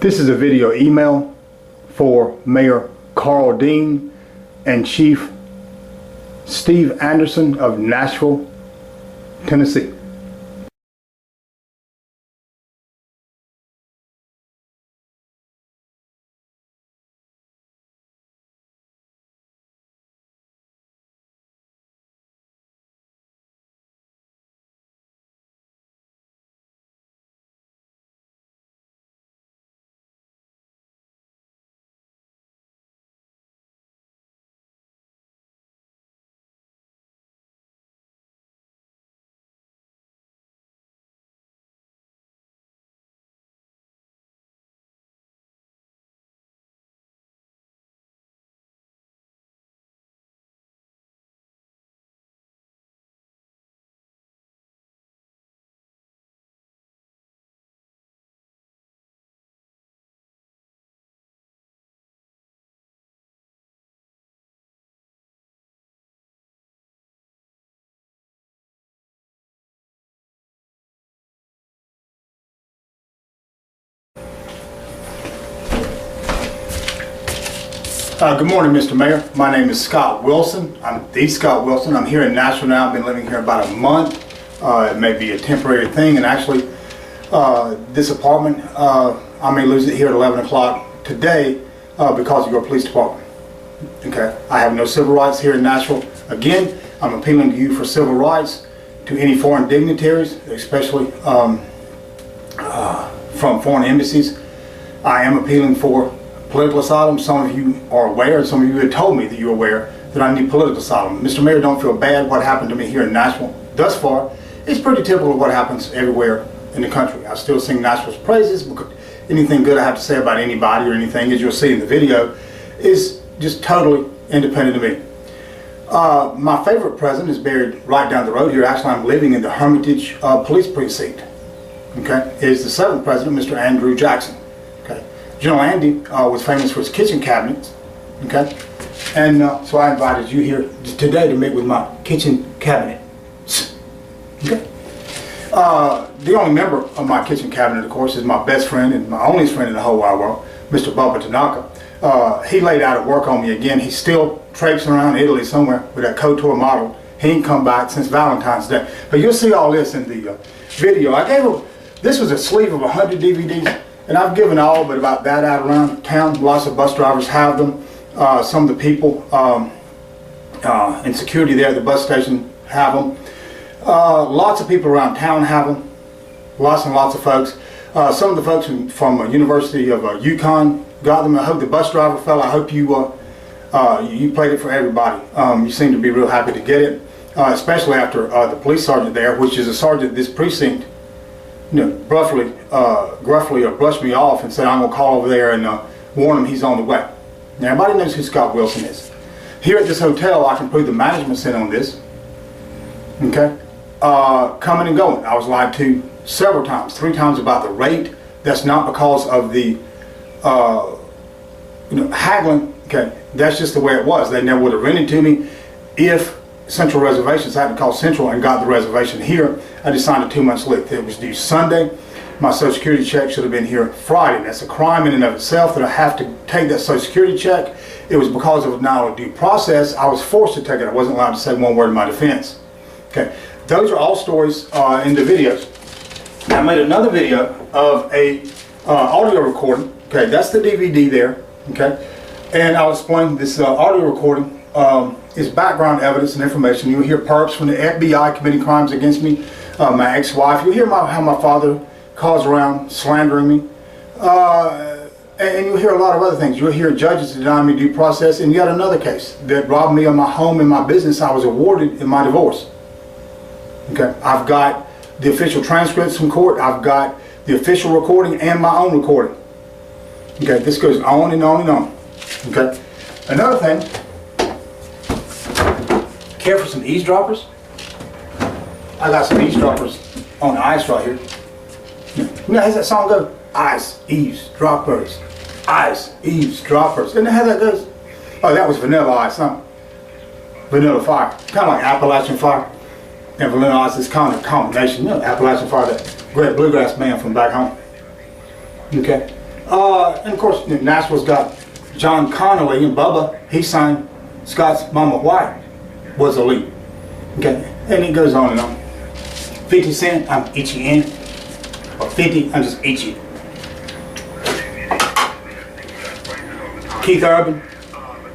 This is a video email for Mayor Carl Dean and Chief Steve Anderson of Nashville, Tennessee. Good morning, Mr. Mayor. My name is Scott Wilson. I'm the Scott Wilson. I'm here in Nashville now. I've been living here about a month. It may be a temporary thing, and actually this apartment, I may lose it here at 11 o'clock today because of your police department. Okay, I have no civil rights here in Nashville. Again, I'm appealing to you for civil rights to any foreign dignitaries, especially from foreign embassies. I am appealing for political asylum. Some of you are aware, and some of you have told me that you're aware that I need political asylum. Mr. Mayor, don't feel bad. What happened to me here in Nashville thus far is pretty typical of what happens everywhere in the country. I still sing Nashville's praises, because anything good I have to say about anybody or anything, as you'll see in the video, is just totally independent of me. My favorite president is buried right down the road here. Actually, I'm living in the Hermitage Police Precinct. Okay, it is the 7th president, Mr. Andrew Jackson. Okay, General Andy was famous for his kitchen cabinets. Okay, and so I invited you here today to meet with my kitchen cabinet. Okay. The only member of my kitchen cabinet, of course, is my best friend and my only friend in the whole wide world, Mr. Bubba Tanaka. He laid out at work on me again. He's still traipsing around Italy somewhere with that couture model. He ain't come back since Valentine's Day. But you'll see all this in the video. I gave him, this was a sleeve of 100 DVDs, and I've given all but about that out around town. Lots of bus drivers have them. Some of the people in security there at the bus station have them. Lots of people around town have them. Lots and lots of folks. Some of the folks from University of Yukon got them. I hope the bus driver fella, I hope you you played it for everybody. You seem to be real happy to get it, especially after the police sergeant there, which is a sergeant at this precinct, gruffly brushed me off and said I'm going to call over there and warn him he's on the way. Now everybody knows who Scott Wilson is. Here at this hotel, I can prove the management sent on this. Okay, coming and going. I was lied to several times, 3 times about the rate. That's not because of the haggling. Okay, that's just the way it was. They never would have rented to me if Central Reservations. I had to call Central and got the reservation here. I just signed a 2 months lease. It was due Sunday. My Social Security check should have been here Friday. That's a crime in and of itself that I have to take that Social Security check. It was because of a denial of due process. I was forced to take it. I wasn't allowed to say one word in my defense. Okay, those are all stories in the videos. Now, I made another video of a audio recording. Okay, that's the DVD there. Okay, and I'll explain this audio recording is background evidence and information. You'll hear perps from the FBI committing crimes against me, my ex-wife. You'll hear how my father calls around slandering me, and you'll hear a lot of other things. You'll hear judges denying me due process, and yet another case that robbed me of my home and my business I was awarded in my divorce. Okay, I've got the official transcripts from court. I've got the official recording and my own recording. Okay, this goes on and on and on. Okay, another thing, care for some eavesdroppers? I got some eavesdroppers on the ice right here. You know how that song goes? Ice, eavesdroppers, ice, eavesdroppers. Isn't that how that goes? Oh, that was Vanilla Ice, huh? Vanilla Fire, kind of like Appalachian Fire. And Vanilla Ice is kind of a combination. Appalachian Fire, that great bluegrass band from back home. Okay. And of course, Nashville's got John Connolly and Bubba. He signed Scott's Mama White was elite. Okay, and it goes on and on. 50 Cent, I'm itchy in. Or 50, I'm just itchy. Keith Urban,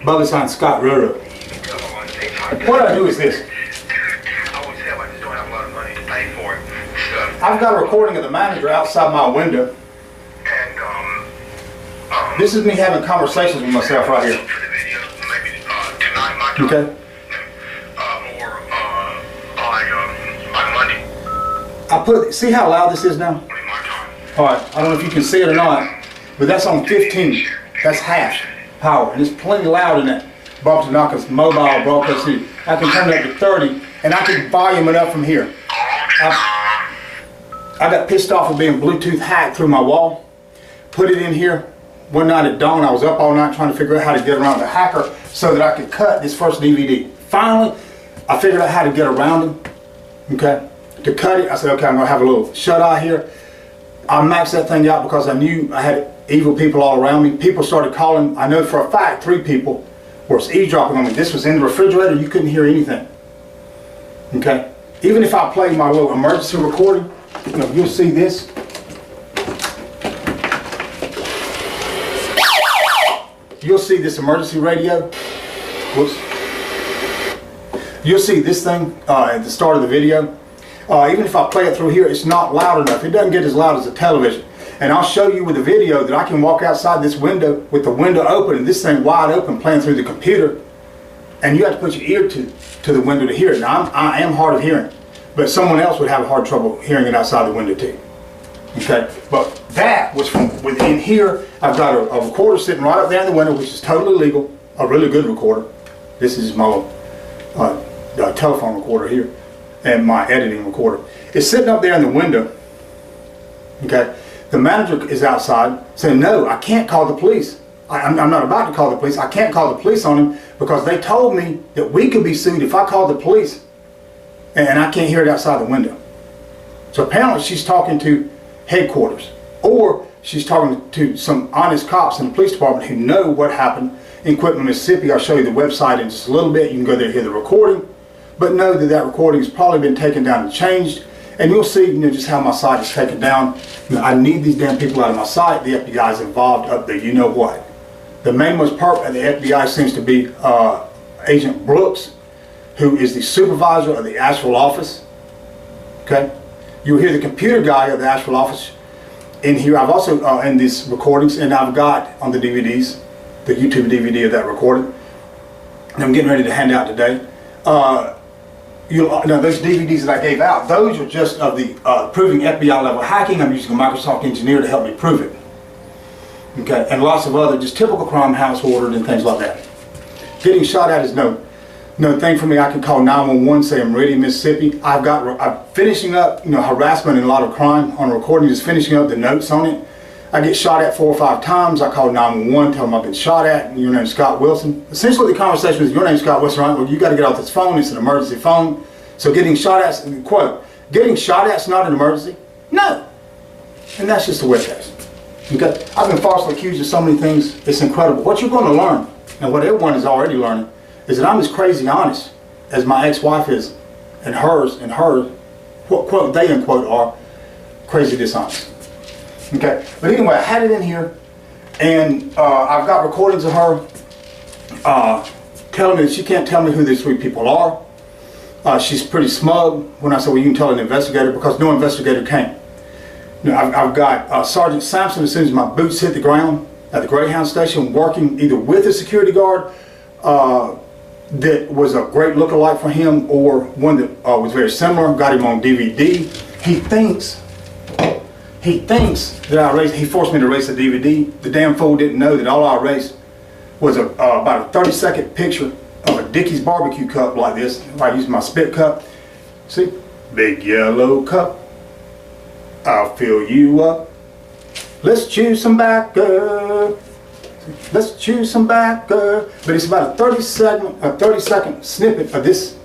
Bubba signed Scott Ruru. What I do is this. I've got a recording of the manager outside my window. This is me having conversations with myself right here. Okay. I put, see how loud this is now? Alright, I don't know if you can see it or not, but that's on 15. That's half power, and it's plenty loud in that Bob Tanaka's mobile broadcast suite. I can turn it up to 30, and I can volume it up from here. I got pissed off of being Bluetooth hacked through my wall. Put it in here. One night at dawn, I was up all night trying to figure out how to get around the hacker so that I could cut this first DVD. Finally, I figured out how to get around him. Okay. To cut it, I said, okay, I'm going to have a little shut-eye here. I maxed that thing out because I knew I had evil people all around me. People started calling. I know for a fact 3 people were eavesdropping on me. This was in the refrigerator. You couldn't hear anything. Okay? Even if I played my little emergency recording, you know, you'll see this. You'll see this emergency radio. Whoops. You'll see this thing at the start of the video. Even if I play it through here, it's not loud enough. It doesn't get as loud as the television. And I'll show you with the video that I can walk outside this window with the window open and this thing wide open playing through the computer. And you have to put your ear to the window to hear it. Now, I am hard of hearing, but someone else would have hard trouble hearing it outside the window too. Okay, but that was from within here. I've got a recorder sitting right up there in the window, which is totally legal. A really good recorder. This is my telephone recorder here, and my editing recorder. It's sitting up there in the window. Okay, the manager is outside saying, "No, I can't call the police. I'm not about to call the police. I can't call the police on him because they told me that we could be sued if I called the police, and I can't hear it outside the window." So apparently she's talking to headquarters, or she's talking to some honest cops in the police department who know what happened in Quitman, Mississippi. I'll show you the website in just a little bit. You can go there and hear the recording, but know that that recording has probably been taken down and changed, and you'll see, just how my site is taken down. I need these damn people out of my site. The FBI is involved up there. You know what? The main most part of the FBI seems to be Agent Brooks, who is the supervisor of the Asheville office. Okay. You'll hear the computer guy of the Asheville office in here. I've also in these recordings, and I've got on the DVDs, the YouTube DVD of that recording, and I'm getting ready to hand out today. Now those DVDs that I gave out, those are just of the proving FBI level hacking. I'm using a Microsoft engineer to help me prove it. Okay, and lots of other just typical crime house ordered and things like that. Getting shot at is no thing for me. I can call 911, say I'm ready in Mississippi. I'm finishing up, harassment and a lot of crime on a recording, just finishing up the notes on it. I get shot at 4 or 5 times. I call 911, tell them I've been shot at. Your name's Scott Wilson. Essentially the conversation is, your name's Scott Wilson, right? Well, you got to get off this phone. It's an emergency phone. So getting shot at, quote, getting shot at's not an emergency. No. And that's just the way it is. Okay? I've been falsely accused of so many things. It's incredible. What you're going to learn, and what everyone is already learning, is that I'm as crazy honest as my ex-wife is, and hers, quote, they unquote, are crazy dishonest. Okay, but anyway, I had it in here, and I've got recordings of her telling me that she can't tell me who these 3 people are. She's pretty smug when I said, well, you can tell an investigator, because no investigator came. I've got Sergeant Sampson, as soon as my boots hit the ground at the Greyhound station, working either with a security guard that was a great lookalike for him, or one that was very similar. Got him on DVD. He thinks that I erased. He forced me to erase the DVD. The damn fool didn't know that all I erased was about a 30-second picture of a Dickey's barbecue cup like this. I used my spit cup. See, big yellow cup. I'll fill you up. Let's chew some backer. Let's chew some backer. But it's about a 30-second snippet of this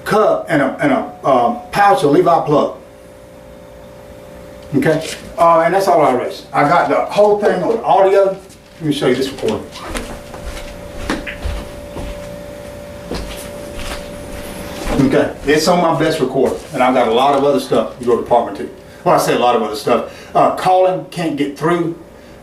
cup and a pouch of Levi plug. Okay, and that's all I erased. I got the whole thing on audio. Let me show you this recording. Okay, it's on my best recorder, and I've got a lot of other stuff to go to Department 2. Well, I say a lot of other stuff. Calling, can't get through.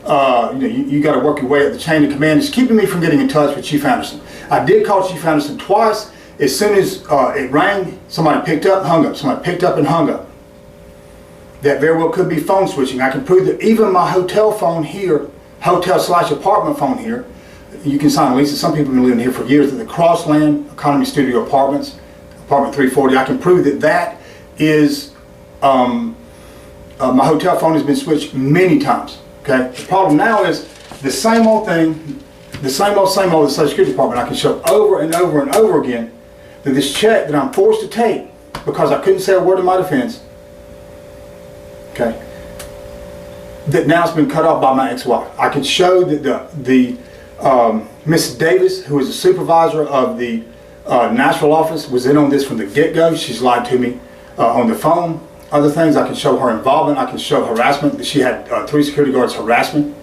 You got to work your way up the chain of command. It's keeping me from getting in touch with Chief Anderson. I did call Chief Anderson twice. As soon as it rang, somebody picked up, hung up. Somebody picked up and hung up. That very well could be phone switching. I can prove that even my hotel phone here, hotel/apartment phone here, you can sign leases. Some people have been living here for years at the Crossland Economy Studio Apartments, apartment 340. I can prove that that is, my hotel phone has been switched many times. Okay. The problem now is the same old thing, the same old the Social Security Department. I can show over and over and over again that this check that I'm forced to take because I couldn't say a word in my defense, okay, that now it's been cut off by my ex-wife. I can show that the Miss Davis, who is the supervisor of the Nashville office, was in on this from the get-go. She's lied to me on the phone. Other things, I can show her involvement. I can show harassment, that she had 3 security guards harassment.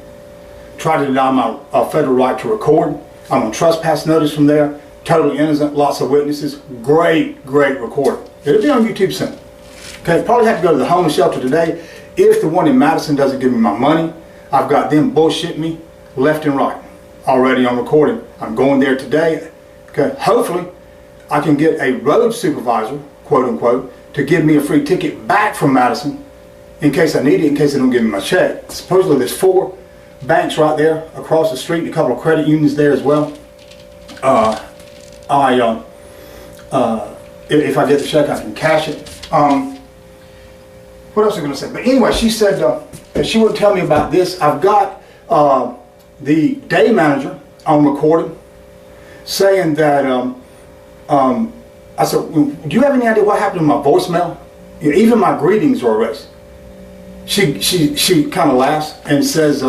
Tried to deny my federal right to record. I'm on trespass notice from there. Totally innocent, lots of witnesses. Great recording. It'll be on YouTube soon. Okay, probably have to go to the homeless shelter today. If the one in Madison doesn't give me my money, I've got them bullshitting me left and right. Already on recording. I'm going there today. Okay, hopefully I can get a road supervisor, quote unquote, to give me a free ticket back from Madison in case I need it, in case they don't give me my check. Supposedly there's 4 banks right there across the street, and a couple of credit unions there as well. If I get the check, I can cash it. What else was I going to say? But anyway, she said that she wouldn't tell me about this. I've got the day manager on recording saying that I said, do you have any idea what happened to my voicemail? Even my greetings were erased. She kind of laughs and says,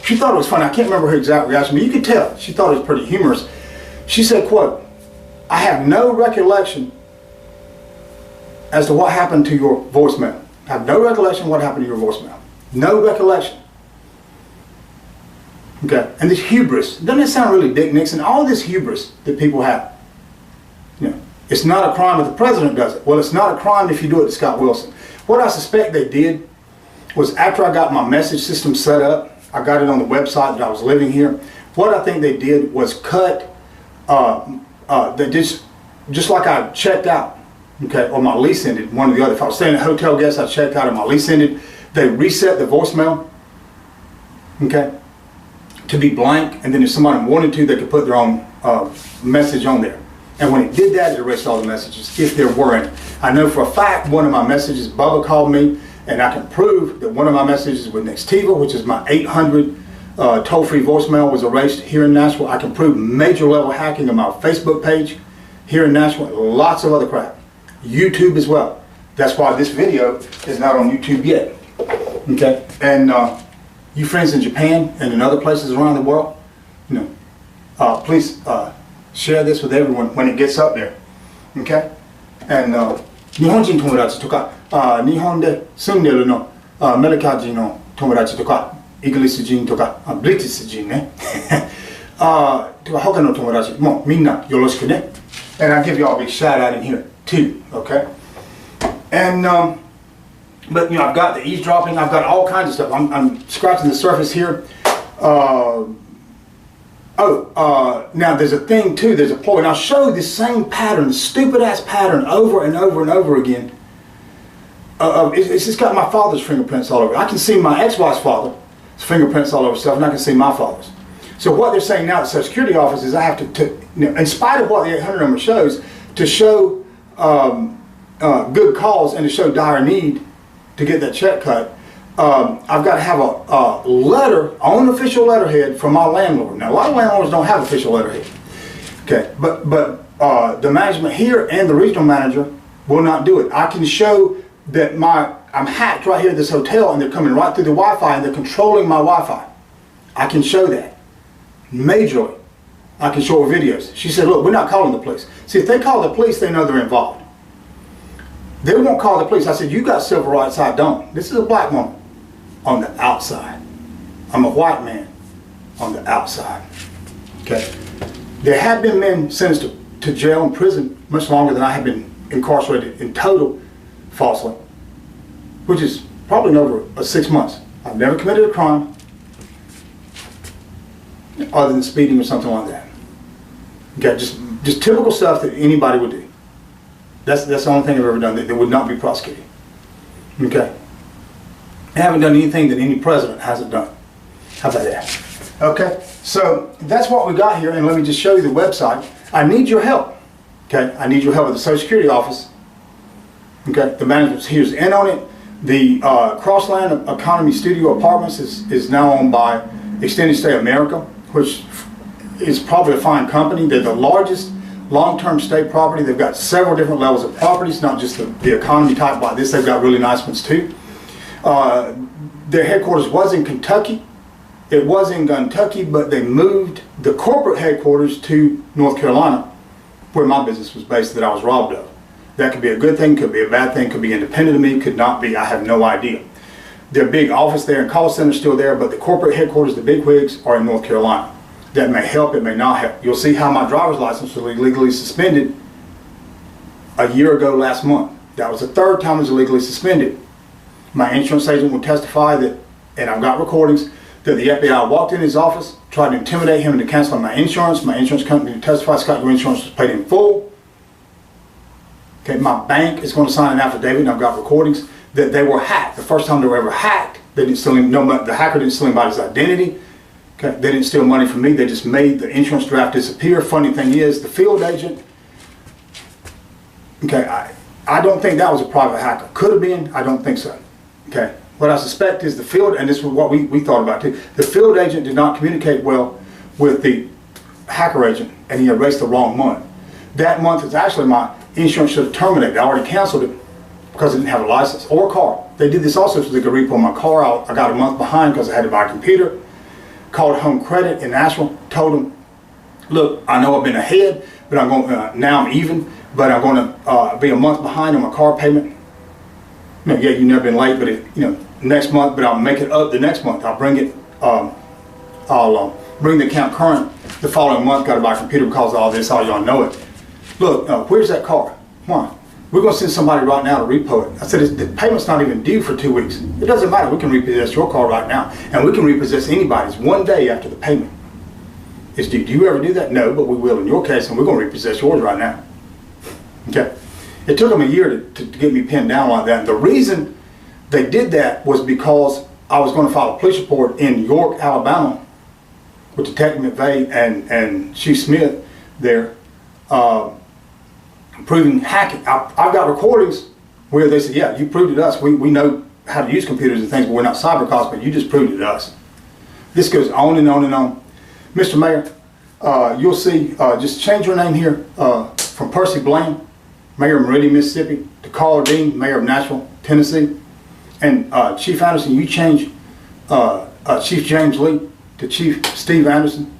she thought it was funny. I can't remember her exact reaction, but you could tell. She thought it was pretty humorous. She said, quote, I have no recollection as to what happened to your voicemail. I have no recollection what happened to your voicemail. No recollection. Okay, and this hubris, doesn't it sound really Dick Nixon? All this hubris that people have. You know, it's not a crime if the president does it. Well, it's not a crime if you do it to Scott Wilson. What I suspect they did was after I got my message system set up, I got it on the website that I was living here. What I think they did was cut, they just like I checked out, okay, or my lease ended, one or the other. If I was staying at a hotel guest, I checked out and my lease ended. They reset the voicemail, okay, to be blank, and then if somebody wanted to, they could put their own message on there. And when it did that, it erased all the messages, if there were any. I know for a fact one of my messages, Bubba called me, and I can prove that one of my messages with Nextiva, which is my 800 toll-free voicemail, was erased here in Nashville. I can prove major level hacking on my Facebook page here in Nashville, and lots of other crap. YouTube as well. That's why this video is not on YouTube yet. Okay, and you friends in Japan and in other places around the world, you know, please share this with everyone when it gets up there. Okay, and 日本人友達とか、日本で住んでるの、アメリカ人の友達とか、イギリス人とか、ブリティス人ね、とか他の友達もみんなよろしくね。And I give you all a big shout out in here too, okay? And but you know, I've got the eavesdropping, I've got all kinds of stuff. I'm scratching the surface here. Now there's a thing too, there's a ploy, and I'll show this same pattern, stupid ass pattern over and over and over again. It's just got my father's fingerprints all over it. I can see my ex-wife's father's fingerprints all over stuff, and I can see my father's. So what they're saying now at the Social Security office is I have to you know, in spite of what the 800 number shows, to show good cause and to show dire need to get that check cut, I've got to have a letter, unofficial letterhead from my landlord. Now, a lot of landlords don't have official letterhead. Okay, but the management here and the regional manager will not do it. I can show that I'm hacked right here at this hotel, and they're coming right through the Wi-Fi, and they're controlling my Wi-Fi. I can show that majorly. I can show her videos. She said, "Look, we're not calling the police." See, if they call the police, they know they're involved. They won't call the police. I said, you got civil rights, I don't. This is a black woman on the outside. I'm a white man on the outside. Okay. There have been men sentenced to jail and prison much longer than I have been incarcerated in total falsely, which is probably over 6 months. I've never committed a crime other than speeding or something like that. Okay, just typical stuff that anybody would do. That's the only thing I've ever done that would not be prosecuted. Okay. I haven't done anything that any president hasn't done. How about that? Okay, so that's what we got here, and let me just show you the website. I need your help. Okay, I need your help at the Social Security office. Okay, the management's here's in on it. The Crossland Economy Studio Apartments is now owned by Extended Stay America, which is probably a fine company. They're the largest long-term stay property. They've got several different levels of properties, not just the economy type like this. They've got really nice ones too. Their headquarters was in Kentucky. It was in Kentucky, but they moved the corporate headquarters to North Carolina, where my business was based that I was robbed of. That could be a good thing, could be a bad thing, could be independent of me, could not be. I have no idea. Their big office there and call center is still there, but the corporate headquarters, the big wigs, are in North Carolina. That may help, it may not help. You'll see how my driver's license was illegally suspended a year ago last month. That was the third time it was illegally suspended. My insurance agent will testify that, and I've got recordings, that the FBI walked in his office, tried to intimidate him into canceling my insurance. My insurance company will testify, Scott, your insurance was paid in full. Okay, my bank is going to sign an affidavit, and I've got recordings, that they were hacked. The first time they were ever hacked, they didn't steal him, the hacker didn't steal anybody's identity. Okay, they didn't steal money from me, they just made the insurance draft disappear. Funny thing is, the field agent, okay, I don't think that was a private hacker. Could have been, I don't think so. Okay, what I suspect is the field, and this was what we thought about too, the field agent did not communicate well with the hacker agent, and he erased the wrong month. That month is actually my insurance should have terminated. I already canceled it because I didn't have a license or a car. They did this also so they could repo my car out. I got a month behind because I had to buy a computer. Called Home Credit in Nashville, told them, look, I know I've been ahead, but I'm going now I'm even, but I'm going to be a month behind on my car payment. You know, yeah, you've never been late, but next month, but I'll make it up the next month. I'll bring it, I'll bring the account current the following month. Got to buy a computer because of all this, all y'all know it. Look, where's that car? Why? We're going to send somebody right now to repo it. I said, the payment's not even due for 2 weeks. It doesn't matter. We can repossess your car right now. And we can repossess anybody's 1 day after the payment is due. Do you ever do that? No, but we will in your case, and we're going to repossess yours right now. Okay. It took them a year to get me pinned down like that. And the reason they did that was because I was going to file a police report in York, Alabama with Detective McVeigh and Chief Smith there. Proving hacking. I've got recordings where they said, yeah, you proved it to us. We know how to use computers and things, but we're not cyber cops, but you just proved it to us. This goes on and on and on. Mr. Mayor, you'll see, just change your name here from Percy Blaine, Mayor of Meridian, Mississippi, to Carl Dean, Mayor of Nashville, Tennessee. And Chief Anderson, you change Chief James Lee to Chief Steve Anderson.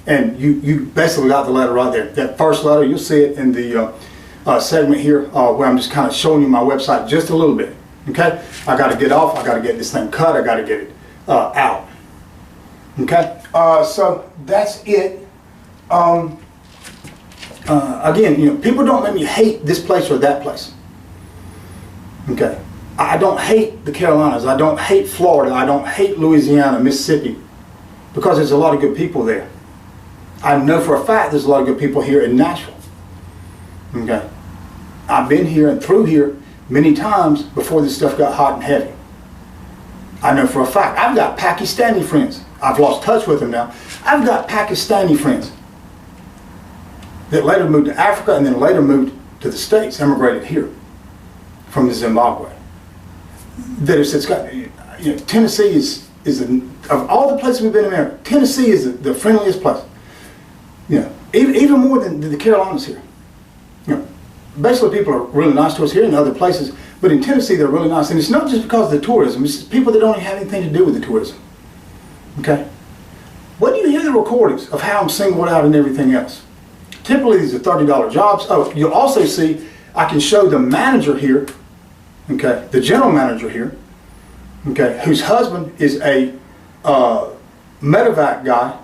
And you basically got the letter right there. That first letter, you'll see it in the segment here where I'm just kind of showing you my website just a little bit. Okay, I got to get off. I got to get this thing cut. I got to get it out. Okay, so that's it. Again, people don't let me hate this place or that place. Okay, I don't hate the Carolinas. I don't hate Florida. I don't hate Louisiana, Mississippi, because there's a lot of good people there. I know for a fact there's a lot of good people here in Nashville. Okay, I've been here and through here many times before this stuff got hot and heavy. I know for a fact. I've got Pakistani friends. I've lost touch with them now. I've got Pakistani friends that later moved to Africa and then later moved to the States, immigrated here from Zimbabwe. That have said, Scott, Tennessee is of all the places we've been in America, Tennessee is the friendliest place. Even more than the Carolinas here. Basically people are really nice to us here in other places, but in Tennessee they're really nice. And it's not just because of the tourism, it's people that don't even have anything to do with the tourism. Okay? When you hear the recordings of how I'm singled out and everything else, typically these are $30 jobs. Oh, you'll also see, I can show the manager here okay, the general manager here, okay, whose husband is a medevac guy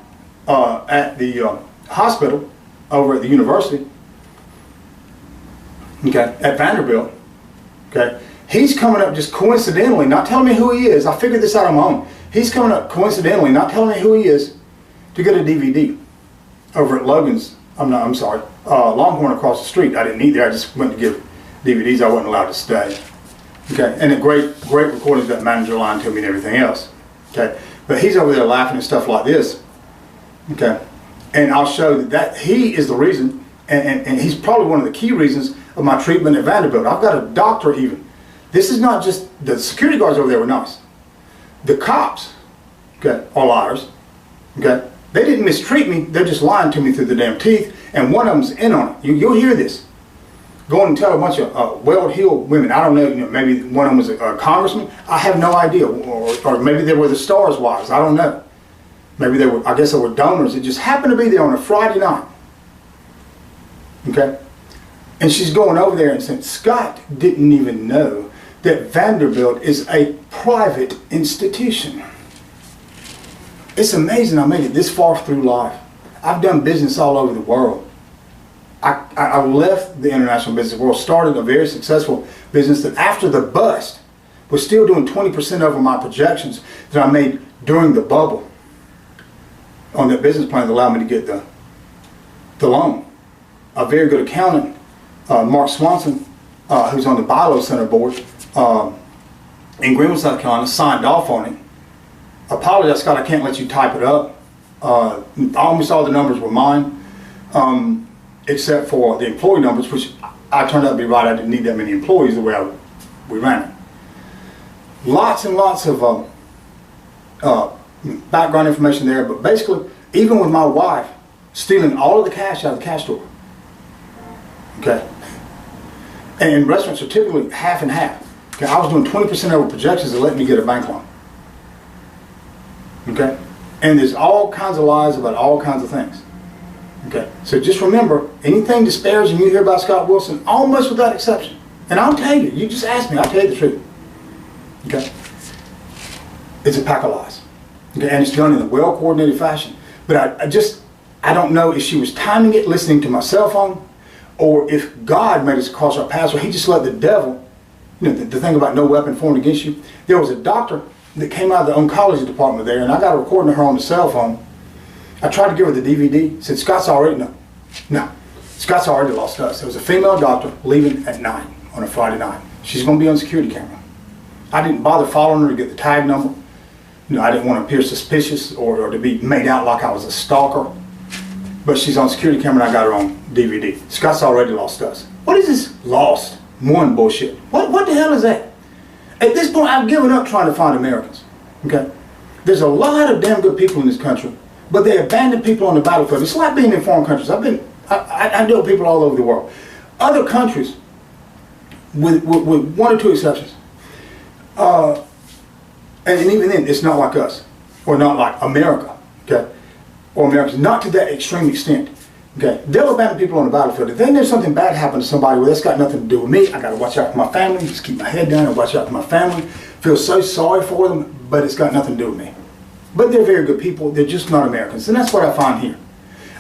at the hospital over at the university, okay, at Vanderbilt, okay, he's coming up just coincidentally, not telling me who he is. I figured this out on my own. He's coming up coincidentally, not telling me who he is, to get a DVD over at Logan's. Longhorn across the street. I didn't eat there. I just went to give DVDs. I wasn't allowed to stay. Okay, and a great recordings that manager line to me and everything else. Okay, but he's over there laughing and stuff like this. Okay, and I'll show that he is the reason, and he's probably one of the key reasons of my treatment at Vanderbilt. I've got a doctor even. This is not just the security guards over there were nice. The cops, okay, are liars. Okay, they didn't mistreat me. They're just lying to me through the damn teeth. And one of them's in on it. You'll hear this. Go and tell a bunch of well-heeled women. I don't know. Maybe one of them was a congressman. I have no idea. Or maybe they were the Stars wives. I don't know. Maybe they were. I guess they were donors. It just happened to be there on a Friday night. Okay, and she's going over there and saying Scott didn't even know that Vanderbilt is a private institution. It's amazing I made it this far through life. I've done business all over the world. I left the international business world, started a very successful business that after the bust was still doing 20% over my projections that I made during the bubble on that business plan that allowed me to get the loan. A very good accountant, Mark Swanson, who's on the BILO Center board in Greenville, South Carolina, signed off on it. Apologize, Scott, I can't let you type it up. Almost all the numbers were mine, except for the employee numbers, which I turned out to be right. I didn't need that many employees the way we ran it. Lots and lots of background information there, but basically, even with my wife stealing all of the cash out of the cash drawer. Okay, and restaurants are typically half and half. Okay, I was doing 20% over projections that let me get a bank loan. Okay, and there's all kinds of lies about all kinds of things. Okay, so just remember, anything disparaging you hear about Scott Wilson, almost without exception, and I'll tell you, you just ask me, I'll tell you the truth. Okay, it's a pack of lies. Okay, and it's done in a well-coordinated fashion. But I don't know if she was timing it, listening to my cell phone, or if God made us cross our paths, or he just let the devil, the thing about no weapon formed against you. There was a doctor that came out of the oncology department there, and I got a recording of her on the cell phone. I tried to give her the DVD, said, Scott's already lost us. There was a female doctor leaving at 9 on a Friday night. She's going to be on security camera. I didn't bother following her to get the tag number. I didn't want to appear suspicious or to be made out like I was a stalker. But she's on security camera and I got her on DVD. Scott's already lost us. What is this lost one bullshit? What the hell is that? At this point, I've given up trying to find Americans. Okay? There's a lot of damn good people in this country, but they abandon people on the battlefield. It's like being in foreign countries. I deal with people all over the world. Other countries, with one or two exceptions, and even then, it's not like us, or not like America, okay? Or Americans, not to that extreme extent, okay? They'll abandon people on the battlefield. If they know something bad happened to somebody, well, that's got nothing to do with me. I got to watch out for my family, just keep my head down and watch out for my family. Feel so sorry for them, but it's got nothing to do with me. But they're very good people. They're just not Americans, and that's what I find here.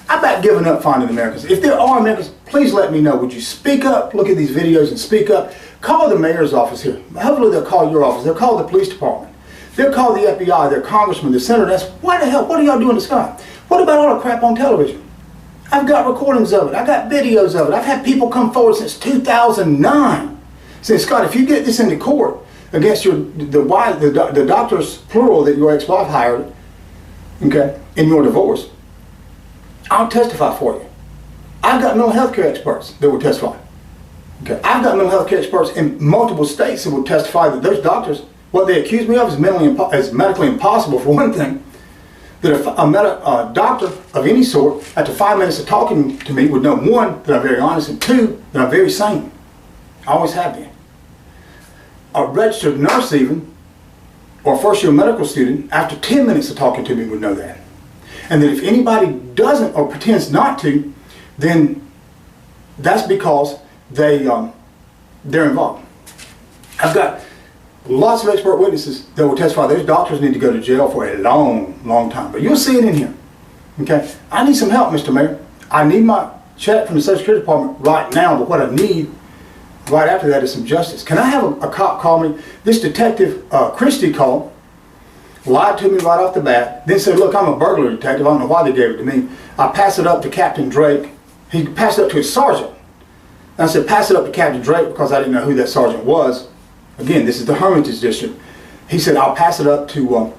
I'm about giving up finding Americans. If there are Americans, please let me know. Would you speak up, look at these videos and speak up? Call the mayor's office here. Hopefully they'll call your office. They'll call the police department. They'll call the FBI, their congressman, the senator. That's, why the hell, what are y'all doing to Scott? What about all the crap on television? I've got recordings of it. I got videos of it. I've had people come forward since 2009 saying, Scott, if you get this into court against the doctors, plural, that your ex-wife hired, okay, in your divorce, I'll testify for you. I've got mental health care experts that will testify. Okay, I've got mental health care experts in multiple states that will testify that those doctors, what they accuse me of is medically impossible, for one thing. That a doctor of any sort, after 5 minutes of talking to me, would know, one, that I'm very honest, and two, that I'm very sane. I always have been. A registered nurse even, or a first-year medical student, after 10 minutes of talking to me would know that. And that if anybody doesn't or pretends not to, then that's because they're involved. I've got lots of expert witnesses that will testify. Those doctors need to go to jail for a long, long time. But you'll see it in here. Okay? I need some help, Mr. Mayor. I need my check from the Social Security Department right now, but what I need right after that is some justice. Can I have a cop call me? This detective, Christie, called, lied to me right off the bat, then said, look, I'm a burglary detective. I don't know why they gave it to me. I passed it up to Captain Drake. He passed it up to his sergeant. And I said, pass it up to Captain Drake because I didn't know who that sergeant was. Again, this is the Hermitage District. He said, I'll pass it up to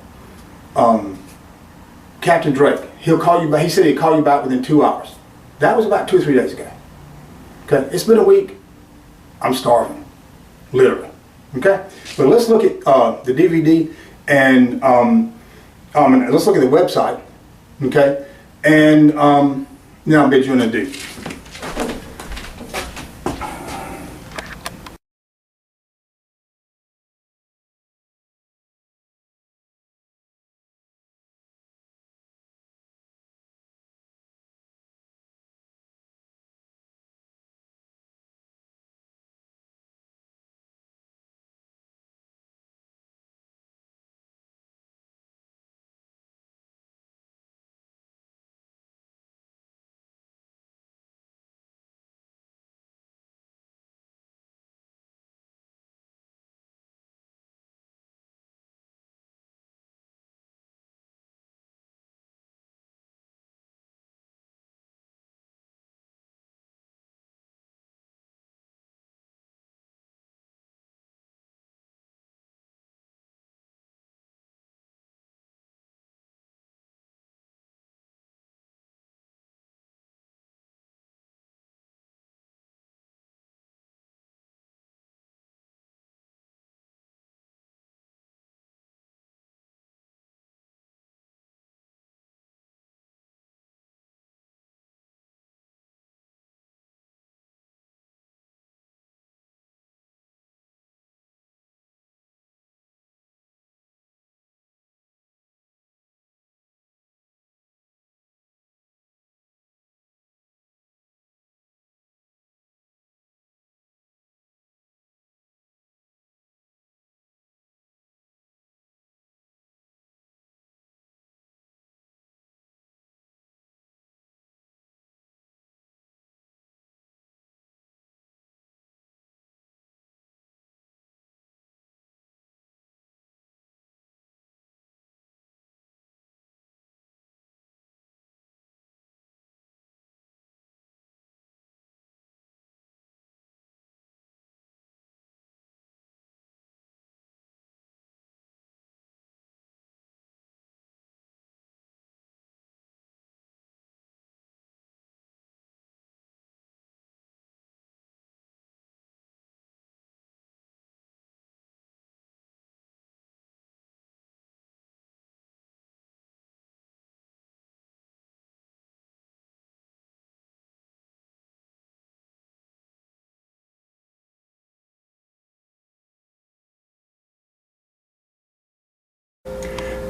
Captain Drake. He'll call you back. He said he'd call you back within 2 hours. That was about 2 or 3 days ago. Okay, it's been a week. I'm starving, literally. Okay, but let's look at the DVD and let's look at the website. Okay, and now I'll bid you an adieu.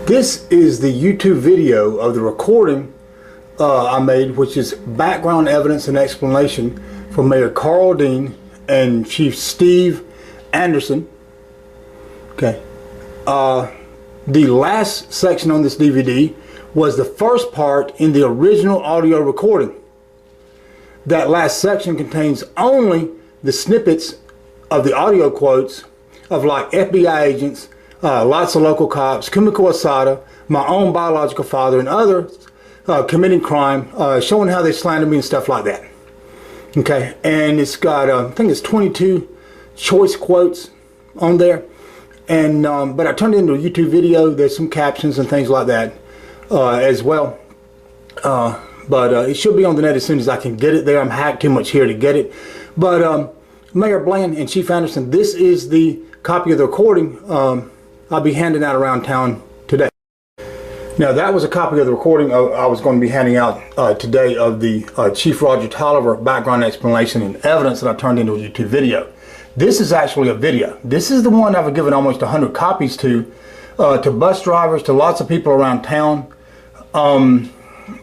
This is the YouTube video of the recording I made, which is background evidence and explanation for Mayor Carl Dean and Chief Steve Anderson. Okay. The last section on this DVD was the first part in the original audio recording. That last section contains only the snippets of the audio quotes of like FBI agents, lots of local cops, Kumiko Asada, my own biological father, and others committing crime, showing how they slandered me and stuff like that. Okay, and it's got, I think it's 22 choice quotes on there. And but I turned it into a YouTube video. There's some captions and things like that as well. But it should be on the net as soon as I can get it there. I'm hacked too much here to get it. But Mayor Bland and Chief Anderson, this is the copy of the recording I'll be handing out around town today. Now that was a copy of the recording I was going to be handing out today of the Chief Roger Tolliver background explanation and evidence that I turned into a YouTube video. This is actually a video. This is the one I've given almost 100 copies to bus drivers, to lots of people around town.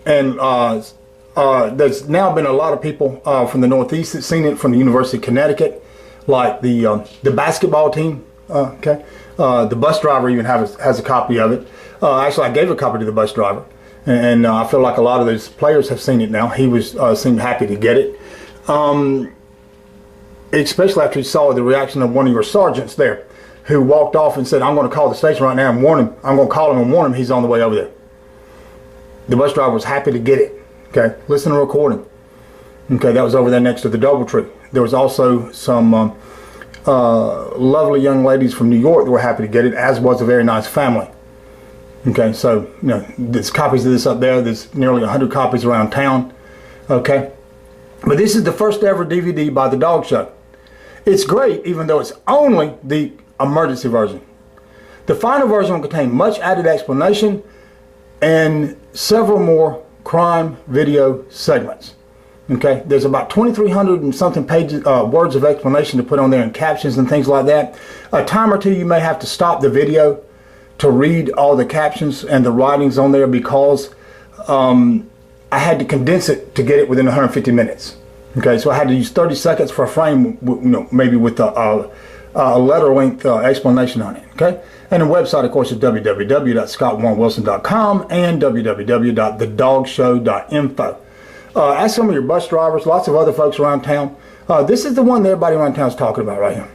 There's now been a lot of people from the Northeast that's seen it, from the University of Connecticut, like the basketball team. Okay, the bus driver even has a copy of it. Actually, I gave a copy to the bus driver, and I feel like a lot of those players have seen it now. He seemed happy to get it, especially after he saw the reaction of one of your sergeants there, who walked off and said, "I'm going to call the station right now and warn him. I'm going to call him and warn him he's on the way over there." The bus driver was happy to get it. Okay, listen to the recording. Okay, that was over there next to the DoubleTree. There was also some lovely young ladies from New York that were happy to get it, as was a very nice family. Okay, so there's copies of this up there. There's nearly 100 copies around town. Okay, but this is the first ever DVD by The Dog Show. It's great, even though it's only the emergency version. The final version will contain much added explanation and several more crime video segments. Okay, there's about 2,300 and something pages, words of explanation to put on there, and captions and things like that. A time or two you may have to stop the video to read all the captions and the writings on there, because I had to condense it to get it within 150 minutes. Okay, so I had to use 30 seconds for a frame, maybe with a letter length explanation on it. Okay, and the website, of course, is www.scottwarrenwilson.com and www.thedogshow.info. Ask some of your bus drivers, lots of other folks around town. This is the one that everybody around town is talking about right here.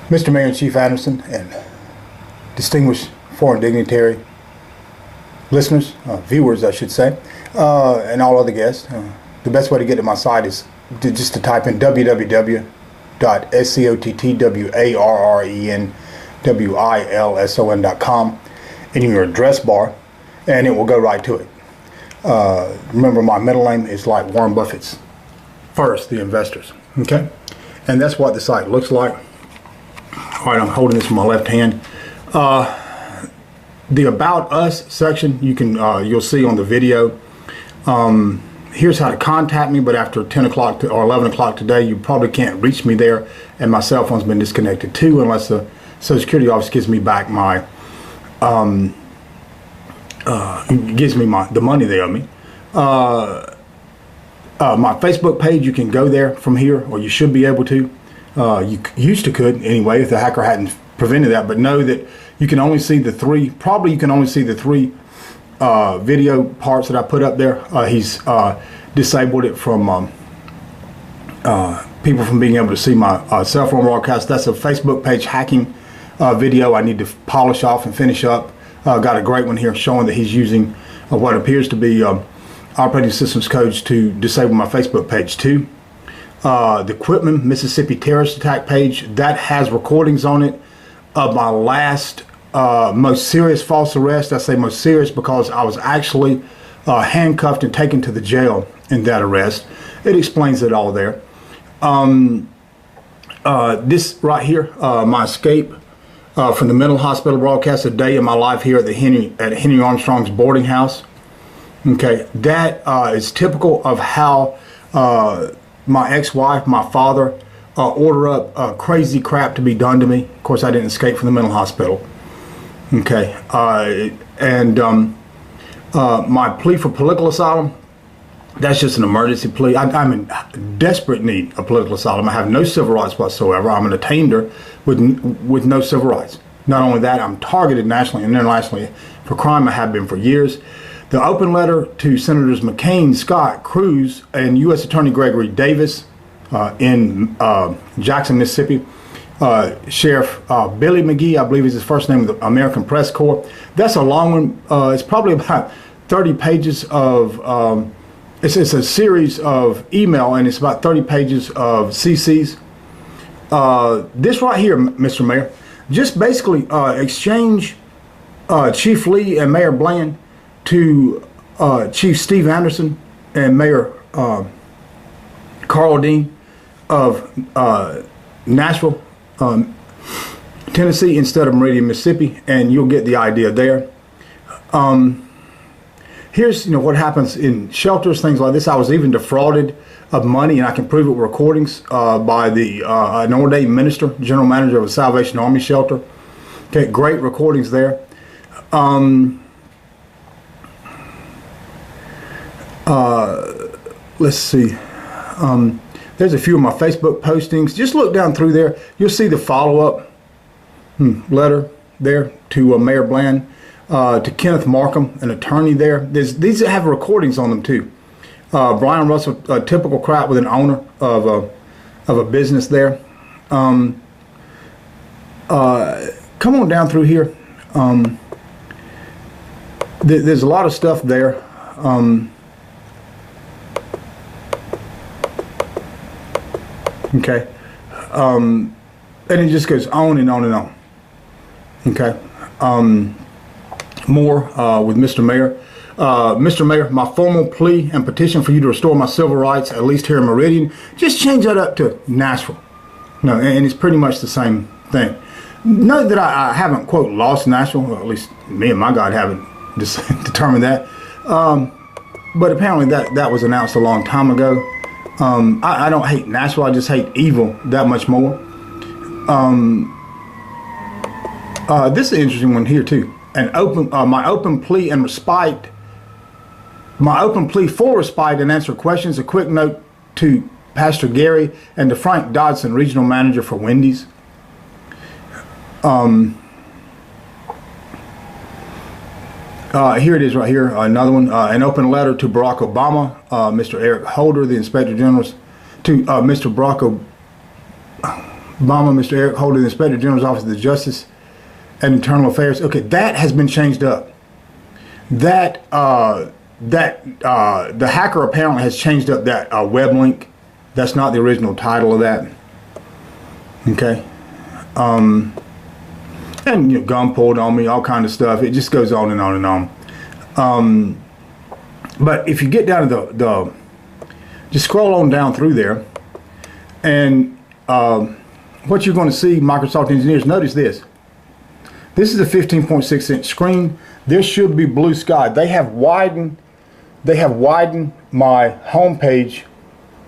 Mr. Mayor and Chief Anderson, and distinguished foreign dignitary listeners, viewers I should say, and all other guests, the best way to get to my site is just to type in www.scottwarrenwilson.com in your address bar, and it will go right to it. Remember, my middle name is like Warren Buffett's. First, the investors. Okay, and that's what the site looks like. All right, I'm holding this in my left hand. The About Us section, you'll see on the video. Here's how to contact me, but after 10 o'clock or 11 o'clock today, you probably can't reach me there, and my cell phone's been disconnected too, unless the Social Security Office gives me back my the money they owe me. My Facebook page, you can go there from here, or you should be able to. You used to could anyway, if the hacker hadn't prevented that, but know that you can only see the three, video parts that I put up there. He's disabled it from people from being able to see my cell phone broadcast. That's a Facebook page hacking video I need to polish off and finish up. Got a great one here showing that he's using what appears to be operating systems codes to disable my Facebook page too. The Quitman, Mississippi terrorist attack page, that has recordings on it of my last most serious false arrest. I say most serious because I was actually handcuffed and taken to the jail in that arrest. It explains it all there. This right here, my escape from the mental hospital broadcast, a day in my life here at Henry Armstrong's boarding house. Okay, that is typical of how my ex-wife, my father, order up crazy crap to be done to me. Of course, I didn't escape from the mental hospital. Okay, my plea for political asylum, that's just an emergency plea. I'm in desperate need of political asylum. I have no civil rights whatsoever. I'm an attainder with no civil rights. Not only that, I'm targeted nationally and internationally for crime. I have been for years. The open letter to Senators McCain, Scott, Cruz, and U.S. Attorney Gregory Davis in Jackson, Mississippi. Sheriff Billy McGee, I believe is his first name, of the American Press Corps. That's a long one. It's probably about 30 pages of it's a series of email, and it's about 30 pages of CCs. This right here, Mr. Mayor, just basically exchange Chief Lee and Mayor Bland to Chief Steve Anderson and Mayor Carl Dean of Nashville, Tennessee, instead of Meridian, Mississippi, and you'll get the idea there. Here's what happens in shelters, things like this. I was even defrauded of money, and I can prove it with recordings by an ordained minister, general manager of a Salvation Army shelter. Okay, great recordings there. Let's see. There's a few of my Facebook postings. Just look down through there. You'll see the follow-up letter there to Mayor Bland, to Kenneth Markham, an attorney there. These have recordings on them too. Brian Russell, a typical crap with an owner of a business there. Come on down through here. There's a lot of stuff there. Okay. And it just goes on and on and on. Okay. More with Mr. Mayor. Mr. Mayor, my formal plea and petition for you to restore my civil rights, at least here in Meridian, just change that up to Nashville. No, and it's pretty much the same thing. Note that I haven't, quote, lost Nashville, or at least me and my God haven't determined that. But apparently that was announced a long time ago. I don't hate Nashville, I just hate evil that much more. This is an interesting one here too. My open plea and respite. My open plea for respite and answer questions. A quick note to Pastor Gary and to Frank Dodson, regional manager for Wendy's. Here it is right here. Another one. An open letter to Barack Obama, Mr. Eric Holder, the Inspector General, to Mr. Barack Obama, Mr. Eric Holder, the Inspector General's Office of the Justice and Internal Affairs. Okay, that has been changed up. The hacker apparently has changed up that web link. That's not the original title of that. Okay. And gun pulled on me, all kind of stuff. It just goes on and on and on. But if you get down to just scroll on down through there, and what you're going to see, Microsoft engineers, notice this. This is a 15.6 inch screen. This should be blue sky. They have widened my home page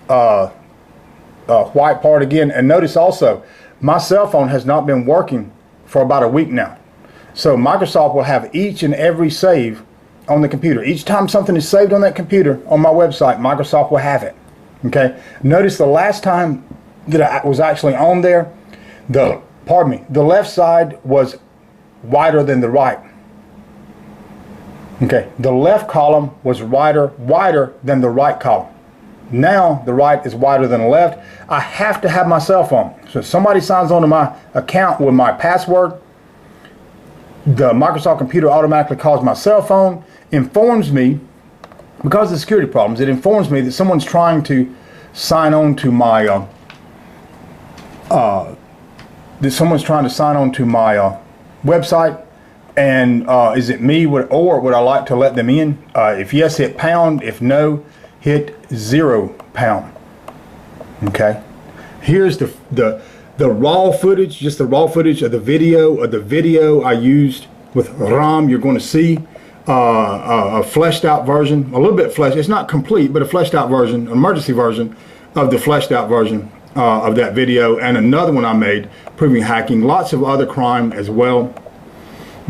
white part again. And notice also, my cell phone has not been working for about a week now. So Microsoft will have each and every save on the computer. Each time something is saved on that computer on my website, Microsoft will have it. Okay. Notice the last time that I was actually on there, the left side was wider than the right. Okay, the left column was wider than the right column. Now the right is wider than the left. I have to have my cell phone. So if somebody signs on to my account with my password, the Microsoft computer automatically calls my cell phone, informs me, because of the security problems, it informs me that someone's trying to sign on to my website, and is it me, or would I like to let them in? If yes, hit pound. If no, hit £0. Okay. Here's the raw footage, just the raw footage of the video I used with RAM. You're going to see a fleshed out version, a little bit fleshed. It's not complete, but a fleshed out version, an emergency version of the fleshed out version of that video, and another one I made proving hacking. Lots of other crime as well.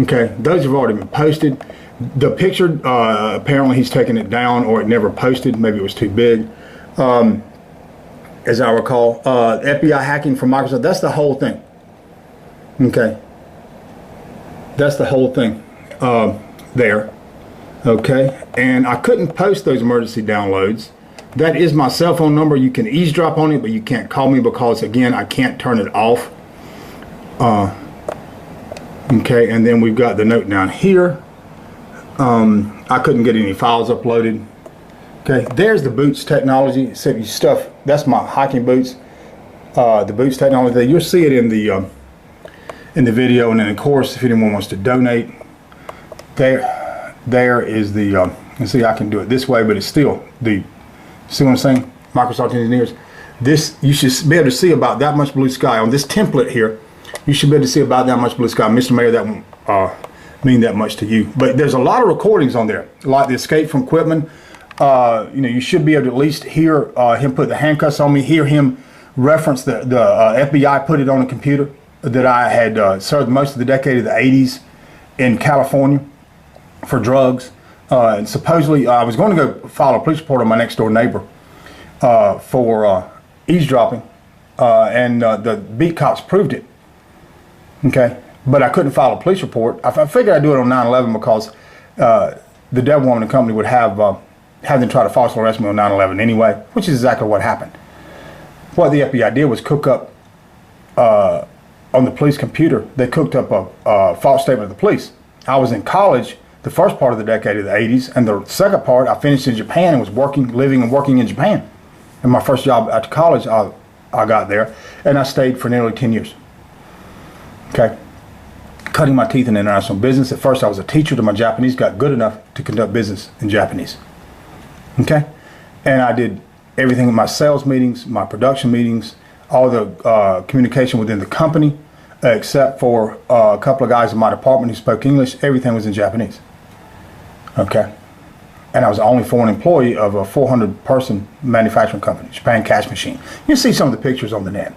Okay, those have already been posted. The picture, apparently he's taken it down, or it never posted. Maybe it was too big, as I recall. FBI hacking from Microsoft. That's the whole thing. Okay, that's the whole thing there. Okay, and I couldn't post those emergency downloads. That is my cell phone number. You can eavesdrop on it, but you can't call me because, again, I can't turn it off. Okay, and then we've got the note down here. I couldn't get any files uploaded Okay, there's the boots technology. Except you stuff. That's my hiking boots. The boots technology. You'll see it in the video, and then of course, if anyone wants to donate, there is the. You see, I can do it this way, but it's still the. See what I'm saying? Microsoft engineers. This you should be able to see about that much blue sky on this template here. You should be able to see about that much blue sky. Mr. Mayor, that won't mean that much to you. But there's a lot of recordings on there, like the escape from Quitman. You know, you should be able to at least hear him put the handcuffs on me, hear him reference the FBI put it on a computer that I had served most of the decade of the 80s in California for drugs. And supposedly I was going to go file a police report on my next door neighbor for eavesdropping, and the beat cops proved it. Okay, but I couldn't file a police report. I figured I'd do it on 9/11 because the devil woman and company would have them try to falsely arrest me on 9/11 anyway, which is exactly what happened. What the FBI did was cook up on the police computer. They cooked up a false statement of the police. I was in college the first part of the decade of the 80s, and the second part I finished in Japan and was living and working in Japan. And my first job after college, I got there, and I stayed for nearly 10 years. Okay, cutting my teeth in international business. At first I was a teacher till my Japanese got good enough to conduct business in Japanese. Okay, and I did everything in my sales meetings, my production meetings, all the communication within the company, except for a couple of guys in my department who spoke English. Everything was in Japanese. Okay, and I was the only foreign employee of a 400-person manufacturing company, Japan Cash Machine. You see some of the pictures on the net.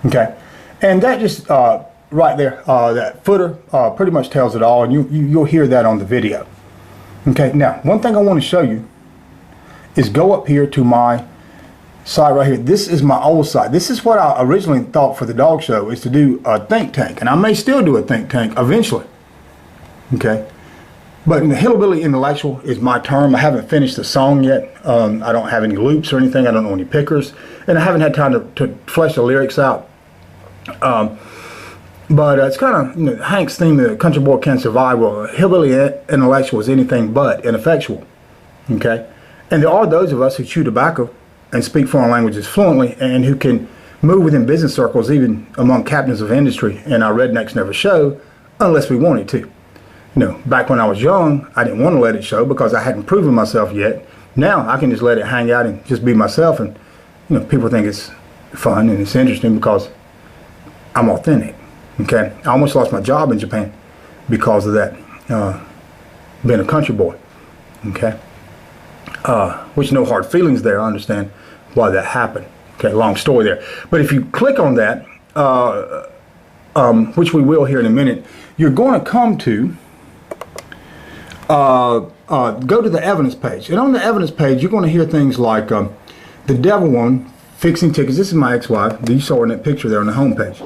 Okay, and that just right there, that footer pretty much tells it all, and you'll hear that on the video. Okay, now one thing I want to show you is go up here to my site right here. This is my old site. This is what I originally thought for the dog show, is to do a think tank, and I may still do a think tank eventually. Okay, but the hillbilly intellectual is my term. I haven't finished the song yet. I don't have any loops or anything. I don't know any pickers, and I haven't had time to flesh the lyrics out. But it's kind of, you know, Hank's theme, the country boy can't survive. Well, hillbilly intellectual is anything but ineffectual. Okay, and there are those of us who chew tobacco and speak foreign languages fluently, and who can move within business circles, even among captains of industry, and our rednecks never show unless we wanted to. You know, back when I was young, I didn't want to let it show because I hadn't proven myself yet. Now I can just let it hang out and just be myself, and you know, people think it's fun and it's interesting because I'm authentic. Okay, I almost lost my job in Japan because of that, being a country boy. Okay, which no hard feelings there. I understand why that happened. Okay, long story there. But if you click on that, which we will here in a minute, you're going to come to go to the evidence page, and on the evidence page you're going to hear things like the devil one fixing tickets. This is my ex-wife. You saw her in that picture there on the home page.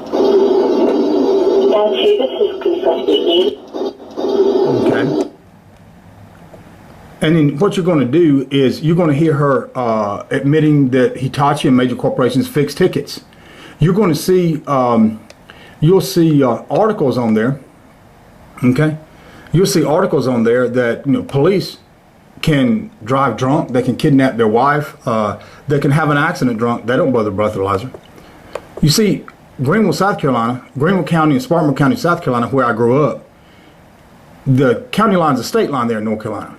Okay. And then what you're going to do is you're going to hear her admitting that Hitachi and major corporations fix tickets. You're going to see, you'll see articles on there. Okay, you'll see articles on there that, you know, police can drive drunk, they can kidnap their wife, they can have an accident drunk. They don't blow the breathalyzer. You see, Greenville, South Carolina, Greenville County and Spartanburg County, South Carolina, where I grew up, the county line's a state line there in North Carolina.